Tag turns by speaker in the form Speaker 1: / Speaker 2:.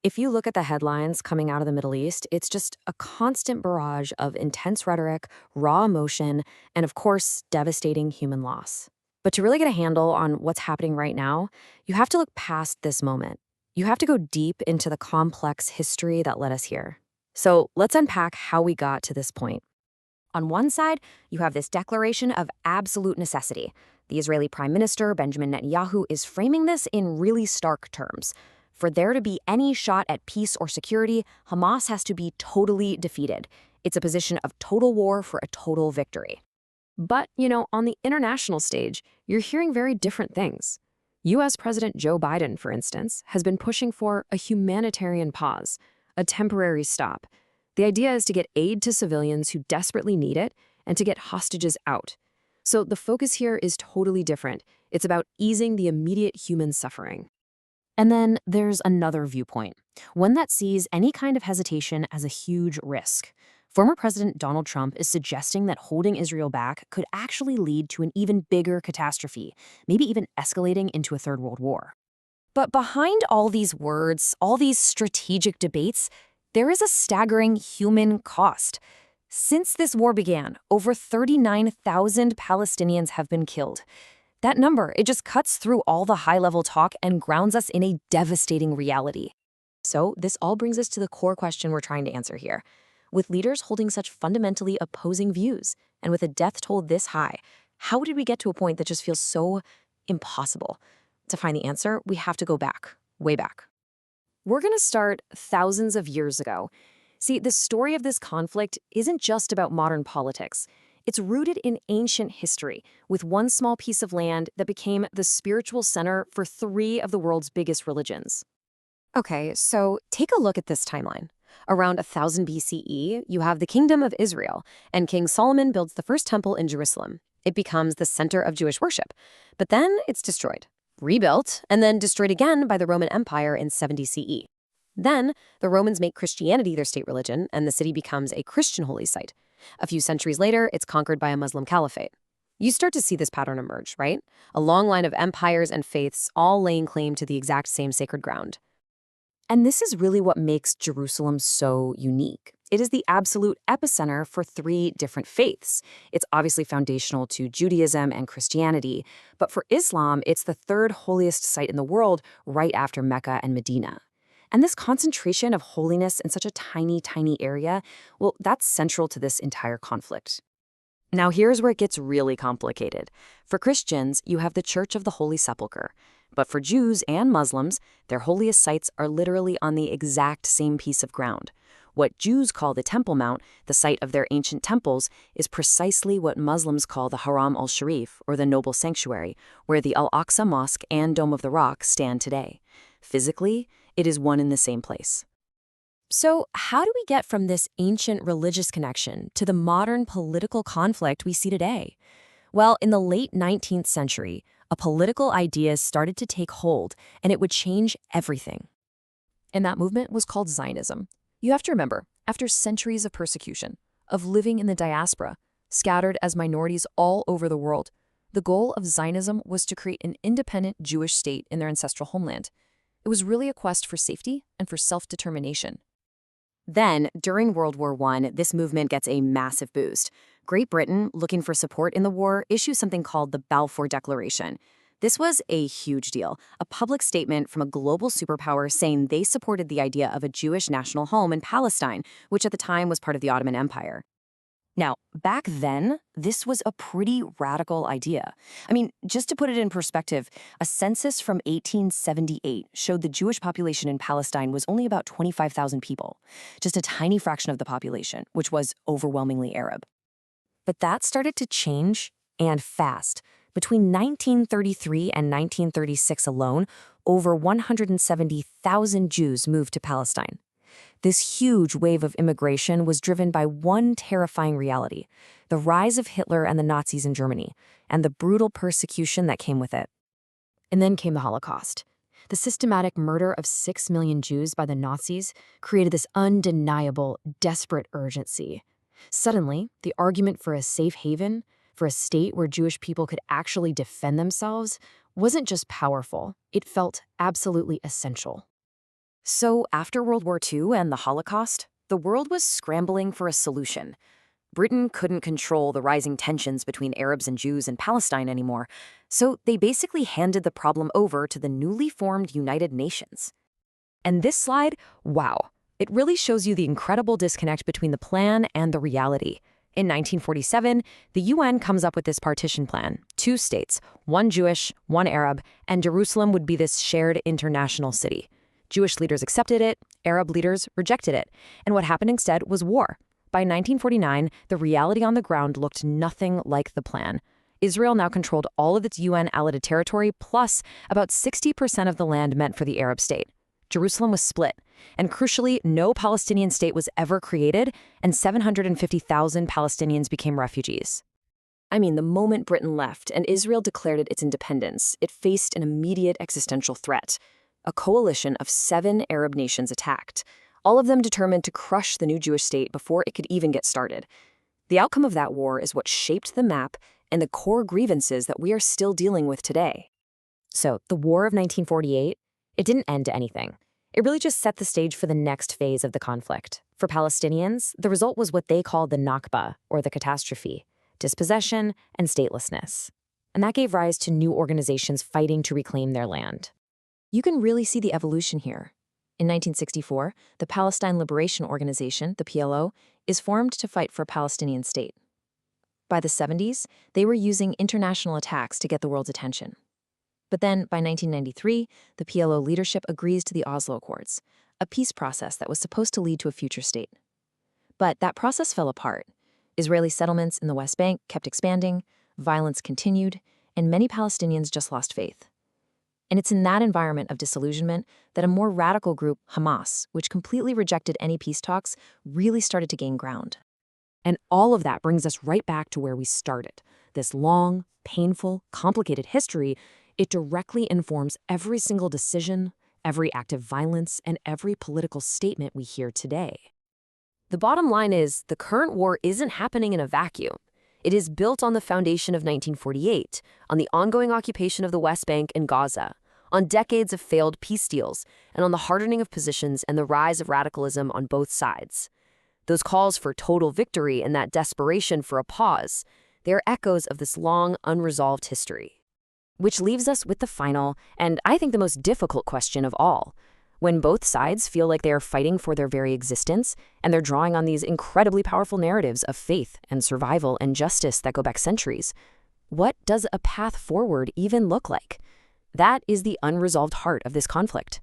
Speaker 1: If you look at the headlines coming out of the Middle East, it's just a constant barrage of intense rhetoric, raw emotion, and of course, devastating human loss. But to really get a handle on what's happening right now, you have to look past this moment. You have to go deep into the complex history that led us here. So let's unpack how we got to this point. On one side, you have this declaration of absolute necessity. The Israeli Prime Minister, Benjamin Netanyahu, is framing this in really stark terms. For there to be any shot at peace or security, Hamas has to be totally defeated. It's a position of total war for a total victory. But, on the international stage, you're hearing very different things. U.S. President Joe Biden, for instance, has been pushing for a humanitarian pause, a temporary stop. The idea is to get aid to civilians who desperately need it and to get hostages out. So the focus here is totally different. It's about easing the immediate human suffering. And then there's another viewpoint, one that sees any kind of hesitation as a huge risk. Former President Donald Trump is suggesting that holding Israel back could actually lead to an even bigger catastrophe, maybe even escalating into a third world war. But behind all these words, all these strategic debates, there is a staggering human cost. Since this war began, over 39,000 Palestinians have been killed. That number, it just cuts through all the high-level talk and grounds us in a devastating reality. So this all brings us to the core question we're trying to answer here. With leaders holding such fundamentally opposing views, and with a death toll this high, how did we get to a point that just feels so impossible? To find the answer, we have to go back, way back. We're going to start thousands of years ago. See, the story of this conflict isn't just about modern politics. It's rooted in ancient history, with one small piece of land that became the spiritual center for three of the world's biggest religions. Okay, so take a look at this timeline. Around 1000 BCE, you have the Kingdom of Israel, and King Solomon builds the first temple in Jerusalem. It becomes the center of Jewish worship. But then it's destroyed, rebuilt, and then destroyed again by the Roman Empire in 70 CE. Then, the Romans make Christianity their state religion, and the city becomes a Christian holy site. A few centuries later, it's conquered by a Muslim caliphate. You start to see this pattern emerge, right? A long line of empires and faiths all laying claim to the exact same sacred ground. And this is really what makes Jerusalem so unique. It is the absolute epicenter for three different faiths. It's obviously foundational to Judaism and Christianity, but for Islam, it's the third holiest site in the world right after Mecca and Medina. And this concentration of holiness in such a tiny, tiny area, well, that's central to this entire conflict. Now here's where it gets really complicated. For Christians, you have the Church of the Holy Sepulchre. But for Jews and Muslims, their holiest sites are literally on the exact same piece of ground. What Jews call the Temple Mount, the site of their ancient temples, is precisely what Muslims call the Haram al-Sharif, or the Noble Sanctuary, where the Al-Aqsa Mosque and Dome of the Rock stand today. Physically, it is one in the same place. So how do we get from this ancient religious connection to the modern political conflict we see today? Well, in the late 19th century, a political idea started to take hold, and it would change everything. And that movement was called Zionism. You have to remember, after centuries of persecution, of living in the diaspora, scattered as minorities all over the world, the goal of Zionism was to create an independent Jewish state in their ancestral homeland. It was really a quest for safety and for self-determination. Then, during World War I, this movement gets a massive boost. Great Britain, looking for support in the war, issues something called the Balfour Declaration. This was a huge deal, a public statement from a global superpower saying they supported the idea of a Jewish national home in Palestine, which at the time was part of the Ottoman Empire. Now, back then, this was a pretty radical idea. I mean, just to put it in perspective, a census from 1878 showed the Jewish population in Palestine was only about 25,000 people, just a tiny fraction of the population, which was overwhelmingly Arab. But that started to change, and fast. Between 1933 and 1936 alone, over 170,000 Jews moved to Palestine. This huge wave of immigration was driven by one terrifying reality: the rise of Hitler and the Nazis in Germany, and the brutal persecution that came with it. And then came the Holocaust. The systematic murder of 6 million Jews by the Nazis created this undeniable, desperate urgency. Suddenly, the argument for a safe haven, for a state where Jewish people could actually defend themselves, wasn't just powerful, it felt absolutely essential. So, after World War II and the Holocaust, the world was scrambling for a solution. Britain couldn't control the rising tensions between Arabs and Jews in Palestine anymore, so they basically handed the problem over to the newly formed United Nations. And this slide, wow, it really shows you the incredible disconnect between the plan and the reality. In 1947, the UN comes up with this partition plan: 2 states, one Jewish, one Arab, and Jerusalem would be this shared international city. Jewish leaders accepted it, Arab leaders rejected it, and what happened instead was war. By 1949, the reality on the ground looked nothing like the plan. Israel now controlled all of its UN-allocated territory, plus about 60% of the land meant for the Arab state. Jerusalem was split, and crucially, no Palestinian state was ever created, and 750,000 Palestinians became refugees. I mean, the moment Britain left and Israel declared its independence, it faced an immediate existential threat. A coalition of 7 Arab nations attacked, all of them determined to crush the new Jewish state before it could even get started. The outcome of that war is what shaped the map and the core grievances that we are still dealing with today. So, the War of 1948, it didn't end anything. It really just set the stage for the next phase of the conflict. For Palestinians, the result was what they called the Nakba, or the catastrophe: dispossession and statelessness. And that gave rise to new organizations fighting to reclaim their land. You can really see the evolution here. In 1964, the Palestine Liberation Organization, the PLO, is formed to fight for a Palestinian state. By the 70s, they were using international attacks to get the world's attention. But then, by 1993, the PLO leadership agrees to the Oslo Accords, a peace process that was supposed to lead to a future state. But that process fell apart. Israeli settlements in the West Bank kept expanding, violence continued, and many Palestinians just lost faith. And it's in that environment of disillusionment that a more radical group, Hamas, which completely rejected any peace talks, really started to gain ground. And all of that brings us right back to where we started. This long, painful, complicated history, it directly informs every single decision, every act of violence, and every political statement we hear today. The bottom line is, the current war isn't happening in a vacuum. It is built on the foundation of 1948, on the ongoing occupation of the West Bank and Gaza, on decades of failed peace deals, and on the hardening of positions and the rise of radicalism on both sides. Those calls for total victory and that desperation for a pause, they are echoes of this long, unresolved history. Which leaves us with the final, and I think the most difficult question of all. When both sides feel like they are fighting for their very existence, and they're drawing on these incredibly powerful narratives of faith and survival and justice that go back centuries, what does a path forward even look like? That is the unresolved heart of this conflict.